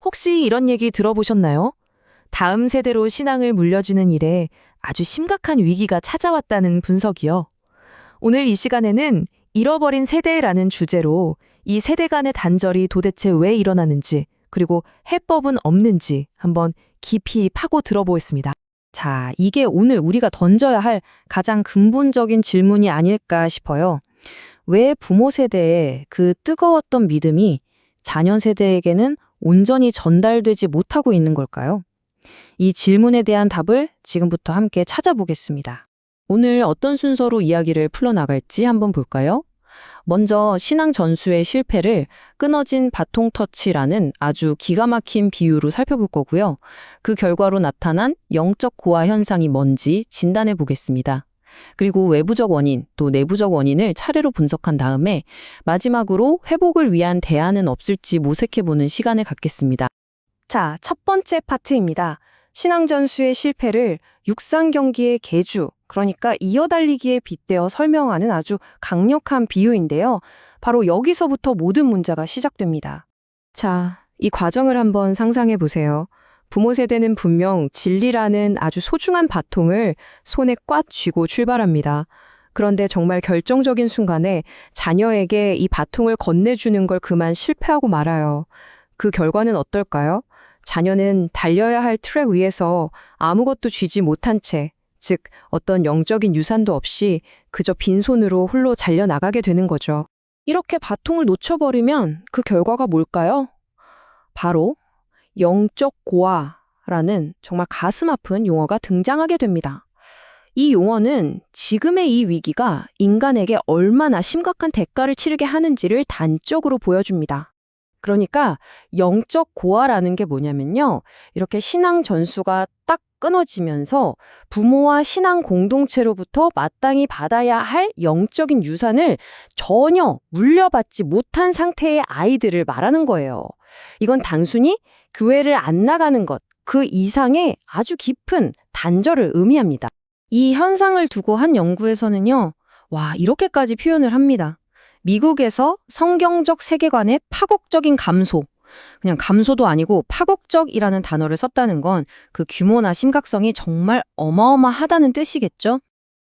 혹시 이런 얘기 들어보셨나요? 다음 세대로 신앙을 물려지는 일에 아주 심각한 위기가 찾아왔다는 분석이요. 오늘 이 시간에는 잃어버린 세대라는 주제로 이 세대 간의 단절이 도대체 왜 일어나는지, 그리고 해법은 없는지 한번 깊이 파고 들어보겠습니다. 자, 이게 오늘 우리가 던져야 할 가장 근본적인 질문이 아닐까 싶어요. 왜 부모 세대의 그 뜨거웠던 믿음이 자녀 세대에게는 온전히 전달되지 못하고 있는 걸까요? 이 질문에 대한 답을 지금부터 함께 찾아보겠습니다. 오늘 어떤 순서로 이야기를 풀어나갈지 한번 볼까요? 먼저 신앙 전수의 실패를 끊어진 바통 터치라는 아주 기가 막힌 비유로 살펴볼 거고요. 그 결과로 나타난 영적 고아 현상이 뭔지 진단해 보겠습니다. 그리고 외부적 원인, 또 내부적 원인을 차례로 분석한 다음에 마지막으로 회복을 위한 대안은 없을지 모색해보는 시간을 갖겠습니다. 자, 첫 번째 파트입니다. 신앙 전수의 실패를 육상 경기의 계주, 그러니까 이어달리기에 빗대어 설명하는 아주 강력한 비유인데요. 바로 여기서부터 모든 문제가 시작됩니다. 자, 이 과정을 한번 상상해 보세요. 부모 세대는 분명 진리라는 아주 소중한 바통을 손에 꽉 쥐고 출발합니다. 그런데 정말 결정적인 순간에 자녀에게 이 바통을 건네주는 걸 그만 실패하고 말아요. 그 결과는 어떨까요? 자녀는 달려야 할 트랙 위에서 아무것도 쥐지 못한 채, 즉 어떤 영적인 유산도 없이 그저 빈손으로 홀로 잘려나가게 되는 거죠. 이렇게 바통을 놓쳐버리면 그 결과가 뭘까요? 바로 영적 고아라는 정말 가슴 아픈 용어가 등장하게 됩니다. 이 용어는 지금의 이 위기가 인간에게 얼마나 심각한 대가를 치르게 하는지를 단적으로 보여줍니다. 그러니까 영적 고아라는 게 뭐냐면요. 이렇게 신앙 전수가 딱 끊어지면서 부모와 신앙 공동체로부터 마땅히 받아야 할 영적인 유산을 전혀 물려받지 못한 상태의 아이들을 말하는 거예요. 이건 단순히 교회를 안 나가는 것, 그 이상의 아주 깊은 단절을 의미합니다. 이 현상을 두고 한 연구에서는요, 이렇게까지 표현을 합니다. 미국에서 성경적 세계관의 파국적인 감소, 그냥 감소도 아니고 파국적이라는 단어를 썼다는 건 그 규모나 심각성이 정말 어마어마하다는 뜻이겠죠?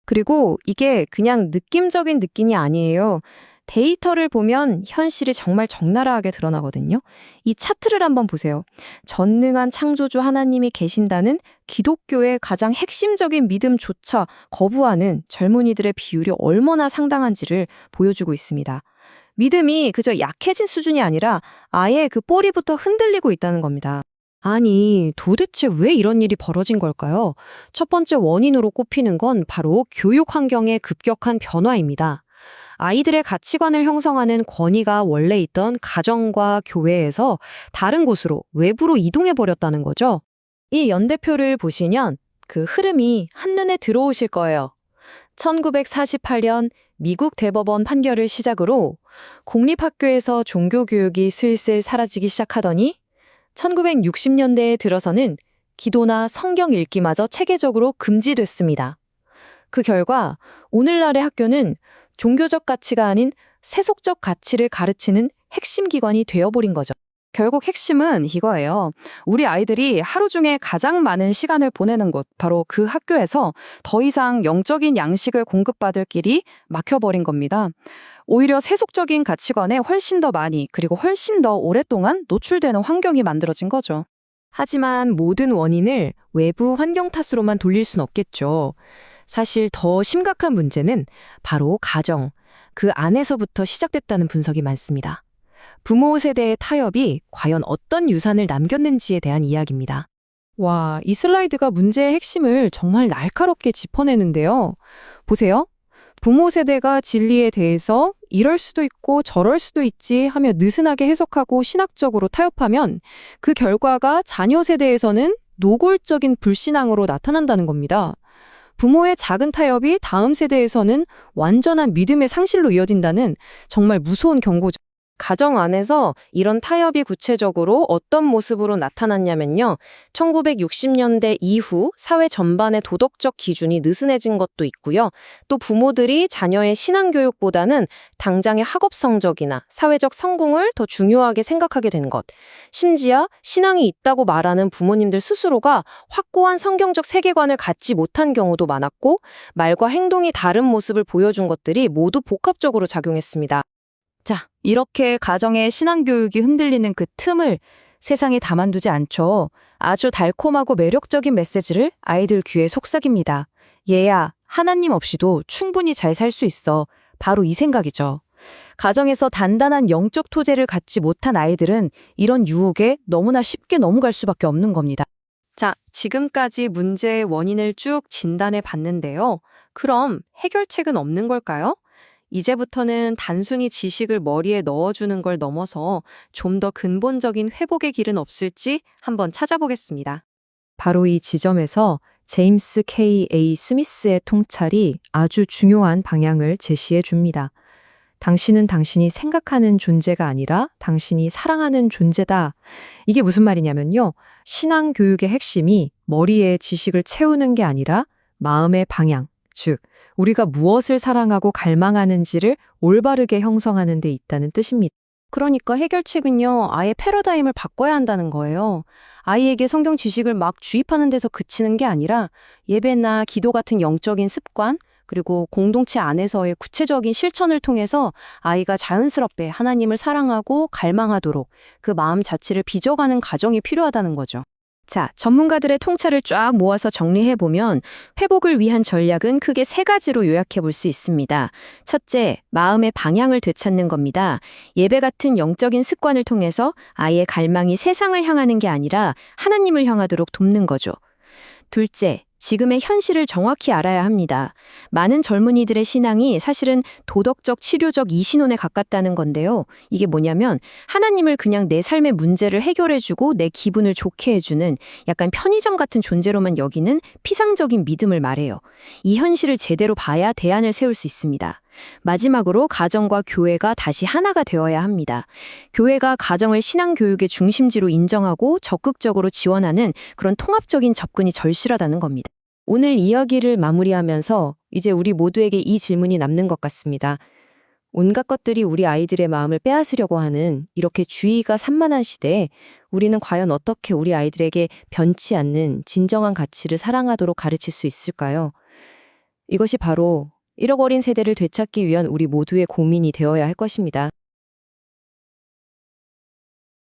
그리고 이게 그냥 느낌적인 느낌이 아니에요. 데이터를 보면 현실이 정말 적나라하게 드러나거든요. 이 차트를 한번 보세요. 전능한 창조주 하나님이 계신다는 기독교의 가장 핵심적인 믿음조차 거부하는 젊은이들의 비율이 얼마나 상당한지를 보여주고 있습니다. 믿음이 그저 약해진 수준이 아니라 아예 그 뿌리부터 흔들리고 있다는 겁니다. 아니, 도대체 왜 이런 일이 벌어진 걸까요? 첫 번째 원인으로 꼽히는 건 바로 교육 환경의 급격한 변화입니다. 아이들의 가치관을 형성하는 권위가 원래 있던 가정과 교회에서 다른 곳으로 외부로 이동해버렸다는 거죠. 이 연대표를 보시면 그 흐름이 한눈에 들어오실 거예요. 1948년 미국 대법원 판결을 시작으로 공립학교에서 종교교육이 슬슬 사라지기 시작하더니 1960년대에 들어서는 기도나 성경 읽기마저 체계적으로 금지됐습니다. 그 결과 오늘날의 학교는 종교적 가치가 아닌 세속적 가치를 가르치는 핵심 기관이 되어버린 거죠. 결국 핵심은 이거예요. 우리 아이들이 하루 중에 가장 많은 시간을 보내는 곳, 바로 그 학교에서 더 이상 영적인 양식을 공급받을 길이 막혀버린 겁니다. 오히려 세속적인 가치관에 훨씬 더 많이, 그리고 훨씬 더 오랫동안 노출되는 환경이 만들어진 거죠. 하지만 모든 원인을 외부 환경 탓으로만 돌릴 순 없겠죠. 사실 더 심각한 문제는 바로 가정, 그 안에서부터 시작됐다는 분석이 많습니다. 부모 세대의 타협이 과연 어떤 유산을 남겼는지에 대한 이야기입니다. 이 슬라이드가 문제의 핵심을 정말 날카롭게 짚어내는데요. 보세요. 부모 세대가 진리에 대해서 이럴 수도 있고 저럴 수도 있지 하며 느슨하게 해석하고 신학적으로 타협하면 그 결과가 자녀 세대에서는 노골적인 불신앙으로 나타난다는 겁니다. 부모의 작은 타협이 다음 세대에서는 완전한 믿음의 상실로 이어진다는 정말 무서운 경고죠. 가정 안에서 이런 타협이 구체적으로 어떤 모습으로 나타났냐면요. 1960년대 이후 사회 전반의 도덕적 기준이 느슨해진 것도 있고요. 또 부모들이 자녀의 신앙교육보다는 당장의 학업 성적이나 사회적 성공을 더 중요하게 생각하게 된 것. 심지어 신앙이 있다고 말하는 부모님들 스스로가 확고한 성경적 세계관을 갖지 못한 경우도 많았고, 말과 행동이 다른 모습을 보여준 것들이 모두 복합적으로 작용했습니다. 자, 이렇게 가정의 신앙교육이 흔들리는 그 틈을 세상에 가만두지 않죠. 아주 달콤하고 매력적인 메시지를 아이들 귀에 속삭입니다. 얘야, 하나님 없이도 충분히 잘 살 수 있어. 바로 이 생각이죠. 가정에서 단단한 영적 토재를 갖지 못한 아이들은 이런 유혹에 너무나 쉽게 넘어갈 수밖에 없는 겁니다. 자, 지금까지 문제의 원인을 쭉 진단해 봤는데요. 그럼 해결책은 없는 걸까요? 이제부터는 단순히 지식을 머리에 넣어주는 걸 넘어서 좀 더 근본적인 회복의 길은 없을지 한번 찾아보겠습니다. 바로 이 지점에서 제임스 K.A. 스미스의 통찰이 아주 중요한 방향을 제시해 줍니다. 당신은 당신이 생각하는 존재가 아니라 당신이 사랑하는 존재다. 이게 무슨 말이냐면요. 신앙 교육의 핵심이 머리에 지식을 채우는 게 아니라 마음의 방향, 즉 우리가 무엇을 사랑하고 갈망하는지를 올바르게 형성하는 데 있다는 뜻입니다. 그러니까 해결책은요, 아예 패러다임을 바꿔야 한다는 거예요. 아이에게 성경 지식을 막 주입하는 데서 그치는 게 아니라 예배나 기도 같은 영적인 습관, 그리고 공동체 안에서의 구체적인 실천을 통해서 아이가 자연스럽게 하나님을 사랑하고 갈망하도록 그 마음 자체를 빚어가는 과정이 필요하다는 거죠. 자, 전문가들의 통찰을 쫙 모아서 정리해보면 회복을 위한 전략은 크게 세 가지로 요약해 볼 수 있습니다. 첫째, 마음의 방향을 되찾는 겁니다. 예배 같은 영적인 습관을 통해서 아이의 갈망이 세상을 향하는 게 아니라 하나님을 향하도록 돕는 거죠. 둘째, 지금의 현실을 정확히 알아야 합니다. 많은 젊은이들의 신앙이 사실은 도덕적, 치료적 이신론에 가깝다는 건데요. 이게 뭐냐면 하나님을 그냥 내 삶의 문제를 해결해주고 내 기분을 좋게 해주는 약간 편의점 같은 존재로만 여기는 피상적인 믿음을 말해요. 이 현실을 제대로 봐야 대안을 세울 수 있습니다. 마지막으로 가정과 교회가 다시 하나가 되어야 합니다. 교회가 가정을 신앙교육의 중심지로 인정하고 적극적으로 지원하는 그런 통합적인 접근이 절실하다는 겁니다. 오늘 이야기를 마무리하면서 이제 우리 모두에게 이 질문이 남는 것 같습니다. 온갖 것들이 우리 아이들의 마음을 빼앗으려고 하는 이렇게 주의가 산만한 시대에 우리는 과연 어떻게 우리 아이들에게 변치 않는 진정한 가치를 사랑하도록 가르칠 수 있을까요? 이것이 바로 잃어버린 세대를 되찾기 위한 우리 모두의 고민이 되어야 할 것입니다.